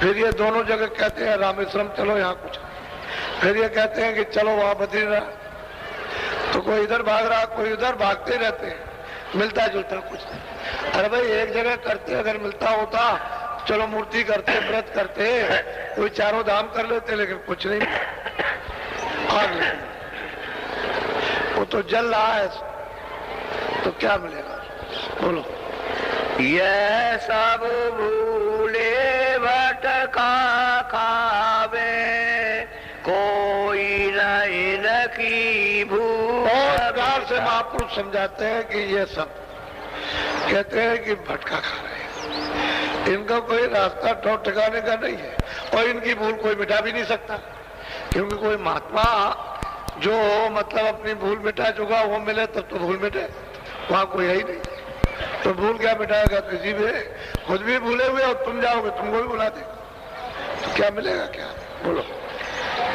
फिर ये दोनों जगह कहते हैं रामेश्वरम चलो, यहाँ कुछ, फिर ये कहते हैं कि चलो वहां बद्रीनाथ। तो कोई इधर भाग रहा, कोई उधर, भागते रहते हैं, मिलता जुलता कुछ नहीं। अरे भाई एक जगह करते, अगर मिलता होता चलो मूर्ति करते, व्रत करते, कोई चारों धाम कर लेते, लेकिन कुछ नहीं। आग वो तो जल रहा है, तो क्या मिलेगा? बोलो। ये सब भूले भटका खावे, कोई नहीं रखी भूल। और प्यार से महापुरुष समझाते हैं कि ये सब कहते हैं कि भटका खा रहे हैं, इनका कोई रास्ता ठोक ठिकाने का नहीं है, और इनकी भूल कोई मिटा भी नहीं सकता, क्योंकि कोई महात्मा जो मतलब अपनी भूल मिटा चुका वो मिले तब तो भूल मिटे, वहां कोई है ही नहीं। तो भूल क्या मिटाएगा? किसी भी, खुद भी भूले हुए और तुम जाओगे तुमको भी बुला दे, तो क्या मिलेगा? क्या बोलो?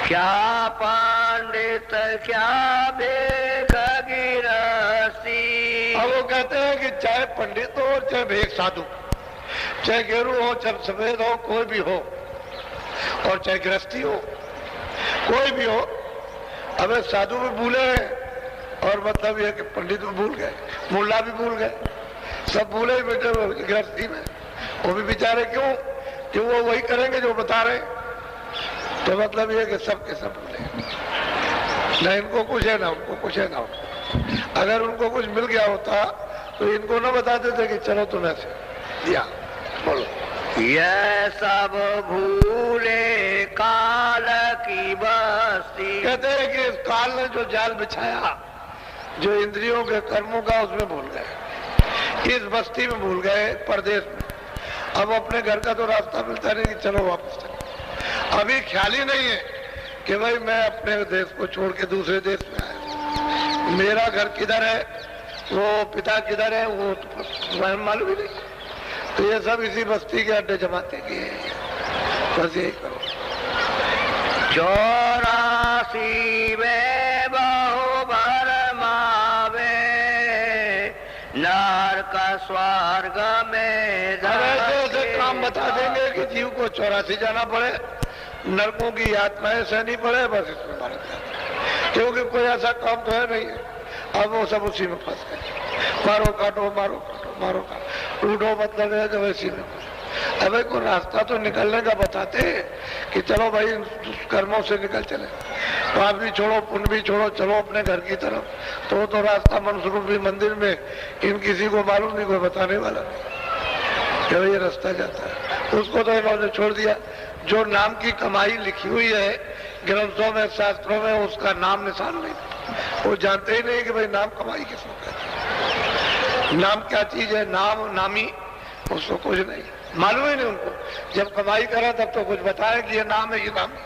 क्या पंडित क्या भेख गिरस्ती। अब वो कहते हैं कि चाहे पंडित हो चाहे भेख साधु, चाहे गेरू हो चाहे सफेद हो, कोई भी हो, और चाहे गृहस्थी हो, कोई भी हो। अब साधु भी भूले हैं, और मतलब ये कि पंडित भी भूल गए, मुल्ला भी भूल गए, सब भूले ही बेटे गृहस्थी में। वो भी बेचारे क्यों कि वो वही करेंगे जो बता रहे। तो मतलब ये कि सब के सब भूले, ना इनको कुछ है ना उनको कुछ है ना उनको। अगर उनको कुछ मिल गया होता तो इनको ना बताते थे कि चलो तुम ऐसे दिया। बोलो। ये सब भूले काल की बस्ती। कहते हैं कि इस काल ने जो जाल बिछाया, जो इंद्रियों के कर्मों का, उसमें भूल गए, इस बस्ती में भूल गए, परदेश में। अब अपने घर का तो रास्ता मिलता नहीं कि चलो वापस चलो। अभी ख्याल ही नहीं है कि भाई मैं अपने देश को छोड़ के दूसरे देश में आया, मेरा घर किधर है, वो पिता किधर है, वो तो मालूम ही नहीं। तो ये सब इसी बस्ती के अड्डे जमाते किए, बस यही करो। 84 में बहु भरमावे, नरक स्वर्ग में। ऐसे काम बता देंगे कि जीव को 84 जाना पड़े, नरकों की यातनाएं सहनी पड़े, बस इसमें मारा जाए, क्योंकि कोई ऐसा काम तो है नहीं है। अब वो सब उसी में फंस गए, मारो काटो मारो काटो मारो काटो, उठो मतलब है कि इसी में। अब कोई रास्ता तो निकलने का बताते कि चलो भाई कर्मों से निकल चले, पाप भी छोड़ो पुण्य भी छोड़ो, चलो अपने घर की तरफ। तो वो तो रास्ता मनसूबी मंदिर में इन किसी को मालूम नहीं, कोई बताने वाला नहीं कि ये रास्ता जाता है। उसको तो इन्होंने छोड़ दिया। जो नाम की कमाई लिखी हुई है ग्रंथों में शास्त्रों में, उसका नाम निशान नहीं, वो जानते ही नहीं कि भाई नाम कमाई किसको कहते हैं, नाम क्या चीज है, नाम नामी, उसको कुछ नहीं मालूम ही नहीं उनको। जब कमाई करा तब तो कुछ बताया कि ये नाम है, ये नाम है,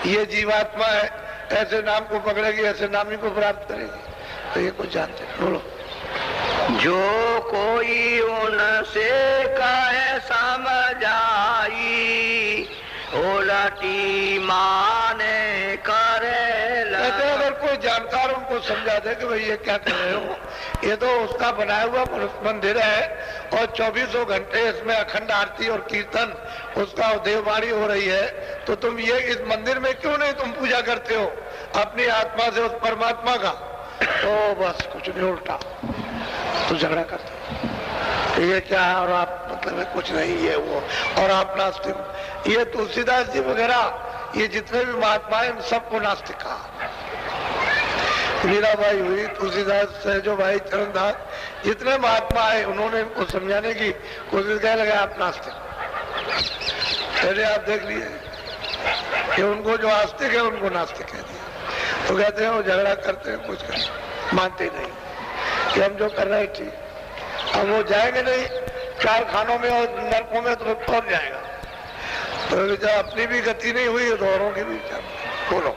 ये जीवात्मा है, ऐसे नाम को पकड़ेगी, ऐसे नामी को प्राप्त करेगी, तो ये कुछ जानते हैं। बोलो। जो कोई उनसे कहे समझाई, उलटी माने करे। कहते अगर कोई जानकार उनको समझा दे कि भाई ये क्या कर रहे हो, ये तो उसका बनाया हुआ मंदिर है, और 24 घंटे इसमें अखंड आरती और कीर्तन, उसका देववाणी हो रही है, तो तुम ये इस मंदिर में क्यों नहीं तुम पूजा करते हो अपनी आत्मा से उस परमात्मा का? तो बस कुछ नहीं, उल्टा तो झगड़ा करते तो ये क्या है, और आप मतलब है कुछ नहीं, ये वो, और आप नास्तिक। ये तुलसीदास जी वगैरह ये जितने भी महात्मा हैं सबको नास्तिक कहा। मीराबाई हुई, तुलसीदास, सहजो भाई, चरणदास, जितने महात्मा है उन्होंने इनको समझाने की कोशिश क्या लगा, आप नास्तिक। पहले आप देख लिए कि उनको जो आस्तिक है उनको नास्तिक कह दिया। तो कहते हैं वो झगड़ा करते हैं, कुछ करते, मानते नहीं कि हम जो कर रहे हैं ठीक। अब वो जाएंगे नहीं 4 खानों में और नरकों में, तो कौन जाएगा? तो जब अपनी भी गति नहीं हुई तो औरों की भी। बोलो।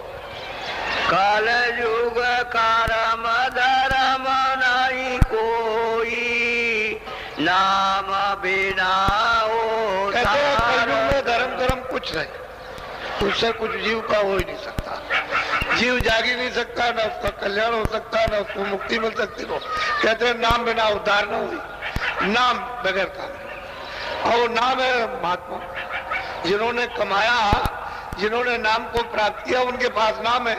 काल युग करम धर्म नहीं कोई, नाम बिना हो। कहते हैं कलयुग में धर्म कुछ नहीं, उससे कुछ जीव का हो ही नहीं सकता। जीव जाग ही नहीं सकता, ना उसका कल्याण हो सकता, ना उसको मुक्ति मिल सकती। तो कहते हैं नाम बिना उद्धार न हुई, नाम बगैर काम। और वो नाम है महात्मा, जिन्होंने कमाया, जिन्होंने नाम को प्राप्त किया, उनके पास नाम है,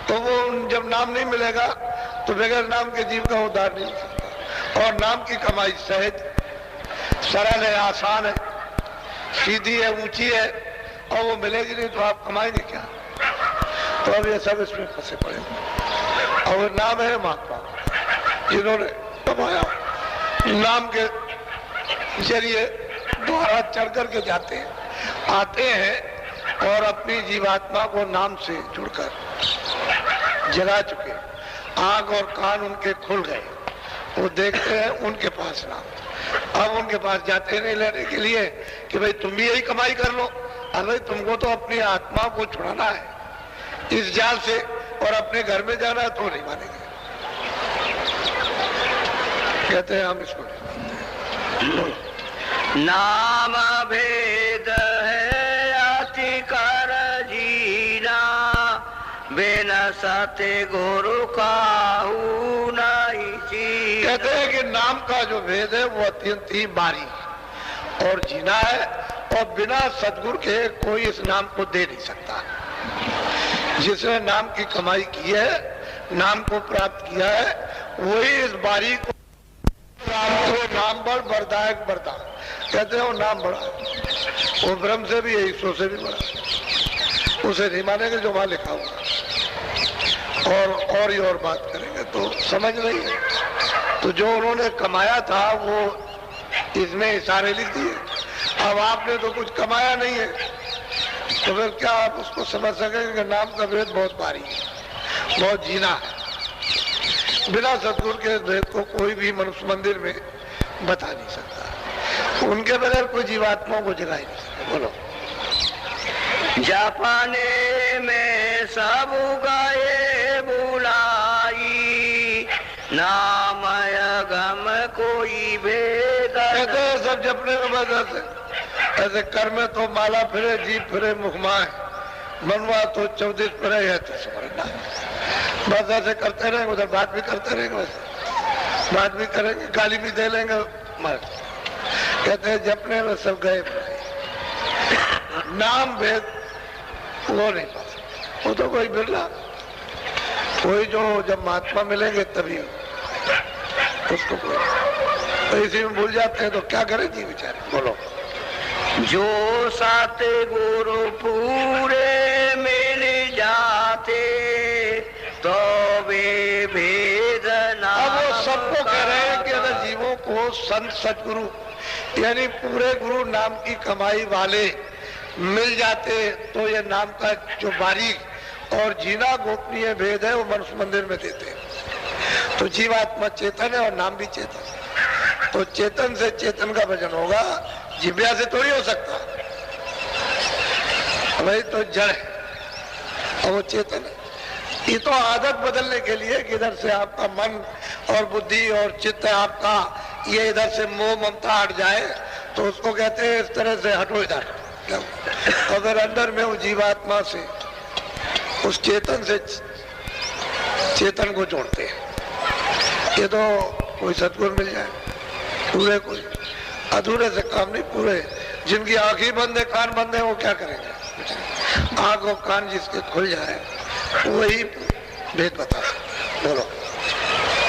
तो वो जब नाम नहीं मिलेगा तो बगैर नाम के जीव का उद्धार नहीं हो सकता। और नाम की कमाई सहज, सरल है, आसान है, सीधी है, ऊंची है, और वो मिलेगी नहीं तो आप कमाएंगे क्या? तो अब ये सब इसमें फंसे पड़े। और नाम है महात्मा, जिन्होंने कमाया, नाम के जरिए द्वारा चढ़ करके जाते हैं, आते हैं और अपनी जीवात्मा को नाम से जुड़कर जगा चुके, आंख और कान उनके खुल गए, वो देखते हैं उनके पास नाम। अब उनके पास जाते नहीं लेने के लिए कि भाई तुम भी यही कमाई कर लो, अरे तुमको तो अपनी आत्मा को छुड़ाना है इस जाल से, और अपने घर में जाना है तो नहीं मानेंगे। कहते हैं हम इसको नहीं मानते। नाम भेद है अति कर जीना, बिना सत्य गुरु काहू नहीं जीना। कहते हैं कि नाम का जो भेद है वो अत्यंत ही बारीक और जीना है, और बिना सदगुरु के कोई इस नाम को दे नहीं सकता। जिसने नाम की कमाई की है, नाम को प्राप्त किया है, वही इस बारीक को नाम बड़ बरदायक बरदान कहते हैं। वो नाम बड़ा है, वो ब्रह्म से भी है, ईश्वर से भी बड़ा है। उसे नहीं मानेंगे जो वहां लिखा हुआ, और ही और बात करेंगे तो समझ नहीं है। तो जो उन्होंने कमाया था वो इसमें इशारे लिख दिए। अब आपने तो कुछ कमाया नहीं है, तो फिर क्या आप उसको समझ सकेंगे कि नाम का भेद बहुत बारीक है, बहुत जीना है। बिना सदगुरु के भेद को कोई भी मनुष्य मंदिर में बता नहीं सकता, उनके बगैर कोई जीवात्मा को जगा ही नहीं सकता। बोलो। जापाने में सब गए बुलाई, नाम गम कोई भेद। कहते हैं सब जपने में बस ऐसे कर में तो माला फिरे, जीप फिरे, मुखमाए, मनवा तो 24 फिरे है तो समझना है। बस ऐसे करते रहेंगे, उधर बात भी करते रहेंगे, वैसे बात भी करेंगे, गाली भी दे लेंगे, मर। कहते हैं जपने में सब गए, नाम भेद वो नहीं पा सकते। वो तो कोई बिरला, कोई जो जब महात्मा मिलेंगे तभी उसको कोई, तो इसी में भूल जाते हैं तो क्या करें जी बेचारे। बोलो। जो सात गुरु पूरे मिल जाते तो वे भेद ना। अब वो सबको कह रहे हैं कि अगर जीवों को संत सतगुरु यानी पूरे गुरु नाम की कमाई वाले मिल जाते तो ये नाम का जो बारीक और जीना गोपनीय भेद है वो मनुष्य मंदिर में देते हैं। तो जीवात्मा चेतन है और नाम भी चेतन है, तो चेतन से चेतन का भजन होगा, जिव्या से थोड़ी हो सकता, वही तो जड़ है और वो चेतन है। ये तो आदत बदलने के लिए कि इधर से आपका मन और बुद्धि और चित्त आपका ये इधर से मोह ममता हट जाए, तो उसको कहते हैं इस तरह से हटो इधर। अगर अंदर में वो जीवात्मा से उस चेतन से चेतन को जोड़ते हैं, ये तो कोई सतगुरु मिल जाए, पूरे कोई अधूरे से काम नहीं, पूरे जिनकी आंखें बंद है, कान बंद है, वो क्या करेंगे? आंख और कान जिसके खुल जाए वही भेद बता सकते। बोलो।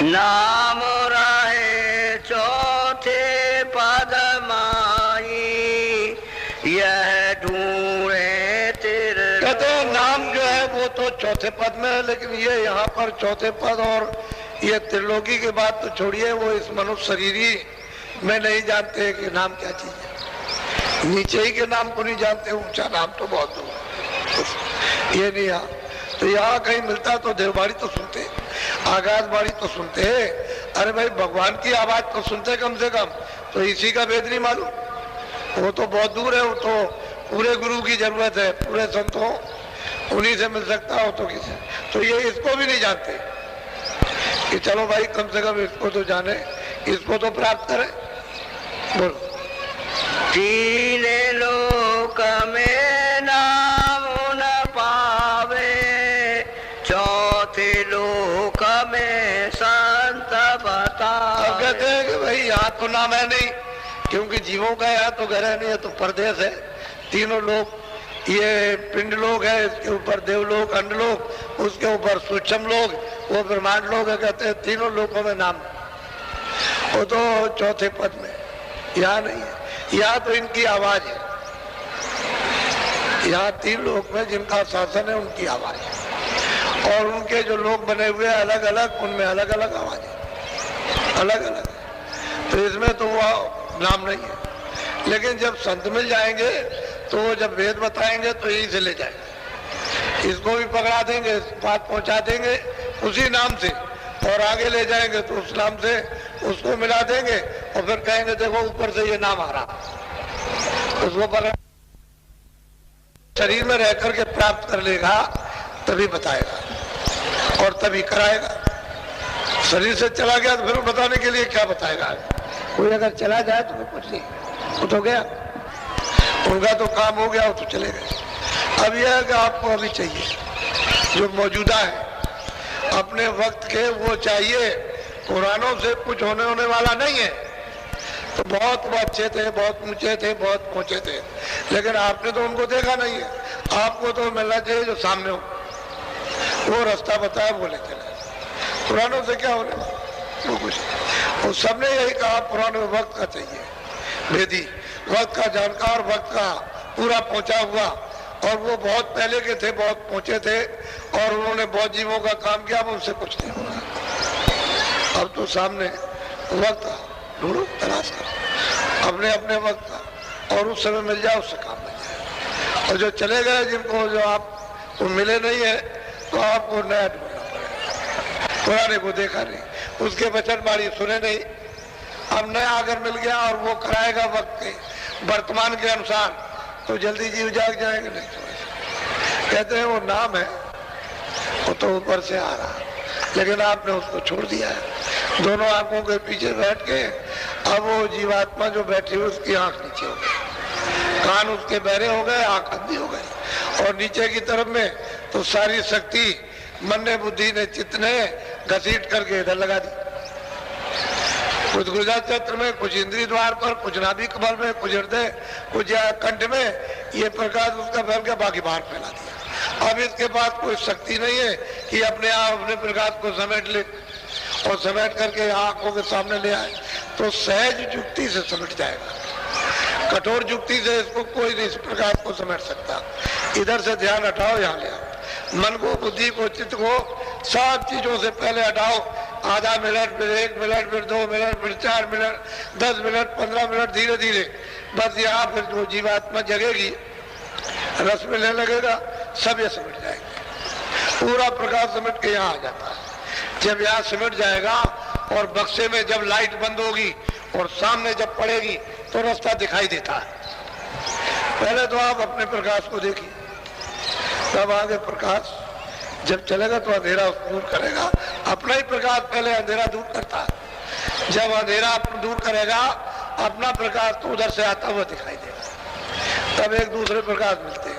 नाम रहे चौथे पद माही, यह ढूंढे तेरे। कहते हैं नाम जो है वो तो चौथे पद में है, लेकिन ये यहाँ पर चौथे पद और ये त्रिलोकी की बात तो छोड़िए, वो इस मनुष्य शरीरी में नहीं जानते कि नाम क्या चीज है। नीचे ही के नाम को नहीं जानते, ऊंचा नाम तो बहुत दूर, ये नहीं। यहाँ तो यहाँ कहीं मिलता तो देवबाड़ी तो सुनते, आगाजबाड़ी तो सुनते। अरे भाई भगवान की आवाज तो सुनते कम से कम, तो इसी का भेद नहीं मालूम, वो तो बहुत दूर है। वो तो पूरे गुरु की जरूरत है, पूरे संतों उन्हीं से मिल सकता हो तो किसी, तो ये इसको भी नहीं जानते कि चलो भाई कम से कम इसको तो जाने, इसको तो प्राप्त करें। बोलो। तीन लोक में नाम न पावे, चौथे लोक में संत बता। अब कहते हैं कि भाई यहाँ तो नाम है नहीं, क्योंकि जीवों का यहाँ तो घर है नहीं है, तो परदेश है। तीनों लोग, ये पिंड लोग है, इसके ऊपर देवलोक, अंडलोक, उसके ऊपर सूक्ष्म लोग, वो ब्रह्मांड लोग है। कहते हैं तीनों लोगों में नाम, वो तो चौथे पद में, यहाँ नहीं है। यहाँ तो इनकी आवाज है, यहाँ तीन लोग में जिनका शासन है उनकी आवाज है, और उनके जो लोग बने हुए हैं अलग अलग, उनमें अलग अलग आवाज है, अलग अलग है। तो इसमें तो वो नाम नहीं है। लेकिन जब संत मिल जाएंगे तो वो जब वेद बताएंगे तो यहीं से ले जाएंगे, इसको भी पकड़ा देंगे, बात पहुंचा देंगे उसी नाम से, और आगे ले जाएंगे तो उस नाम से उसको मिला देंगे, और फिर कहेंगे देखो ऊपर से ये नाम आ रहा, उसको पकड़ा शरीर में रह करके प्राप्त कर लेगा तभी बताएगा और तभी कराएगा। शरीर से चला गया तो फिर बताने के लिए क्या बताएगा? कोई अगर चला जाए तो फिर कुछ नहीं, वो तो गया, उनका तो काम हो गया, वो तो चले गए। अब यह है कि आपको अभी चाहिए जो मौजूदा है अपने वक्त के, वो चाहिए। पुरानों से कुछ होने वाला नहीं है। तो बहुत वो अच्छे थे, बहुत ऊंचे थे, बहुत पहुंचे थे, लेकिन आपने तो उनको देखा नहीं है। आपको तो मिलना चाहिए जो सामने हो, वो रास्ता बताया बोले चले। पुरानों से क्या होने वाला, वो कुछ। और सबने यही कहा पुराने वक्त का चाहिए, वेदी वक्त का जानकार, वक्त का पूरा पहुंचा हुआ, और वो बहुत पहले के थे, बहुत पहुंचे थे, और उन्होंने बहुत जीवों का काम किया, उनसे कुछ नहीं होगा। अब तो सामने वक्त ढूंढो, तलाश करो अपने अपने वक्त का, और उस समय मिल जाए उससे काम मिल जाए। और जो चले गए, जिनको जो आपको मिले नहीं है, तो आपको नया ढूंढना पड़ेगा। पुराने को देखा नहीं, उसके वचन बाड़ी सुने नहीं, अब नया अगर मिल गया और वो कराएगा वक्त के वर्तमान के अनुसार, तो जल्दी जीव जाग जाएंगे। नहीं तो कहते हैं वो नाम है, वो तो ऊपर से आ रहा, लेकिन आपने उसको छोड़ दिया है। दोनों आंखों के पीछे बैठ के अब वो जीवात्मा जो बैठी हुई उसकी आंख नीचे हो गई, कान उसके बहरे हो गए, आंख अंधी हो गई, और नीचे की तरफ में तो सारी शक्ति मन ने, बुद्धि ने, चित्त ने घसीट करके इधर लगा दी। कुछ गुर्जा चक्र में, कुछ इंद्रिय द्वार पर, कुछ नाभि कमल में, कुछ हृदय, कुछ कंठ में, ये प्रकाश उसका फैल के बाकी बाहर फैला दिया। अब इसके पास कोई शक्ति नहीं है कि अपने आप अपने प्रकाश को समेट ले, और समेट करके आंखों के सामने ले आए, तो सहज युक्ति से समेट जाएगा। कठोर युक्ति से इसको कोई नहीं इस प्रकाश को समेट सकता। इधर से ध्यान हटाओ, यहाँ ले आओ, मन को, बुद्धि को, चित्त को, सब चीजों से पहले हटाओ। आधा मिनट, फिर 1 मिनट, फिर 2 मिनट, फिर 4 मिनट, 10 मिनट, 15 मिनट, धीरे धीरे बस यहाँ फिर जो जीवात्मा जगेगी, रस मिलने लगेगा, सब ये समेट जाएंगे। पूरा प्रकाश समेट के यहाँ आ जाता है। जब यहाँ सिमट जाएगा और बक्से में जब लाइट बंद होगी और सामने जब पड़ेगी तो रास्ता दिखाई देता है। पहले तो आप अपने प्रकाश को देखिए, तब आगे प्रकाश जब चलेगा तो अंधेरा दूर करेगा। अपना ही प्रकाश पहले अंधेरा दूर करता है। जब अंधेरा दूर करेगा अपना प्रकाश तो उधर से आता हुआ दिखाई देगा, तब एक दूसरे प्रकाश मिलते हैं।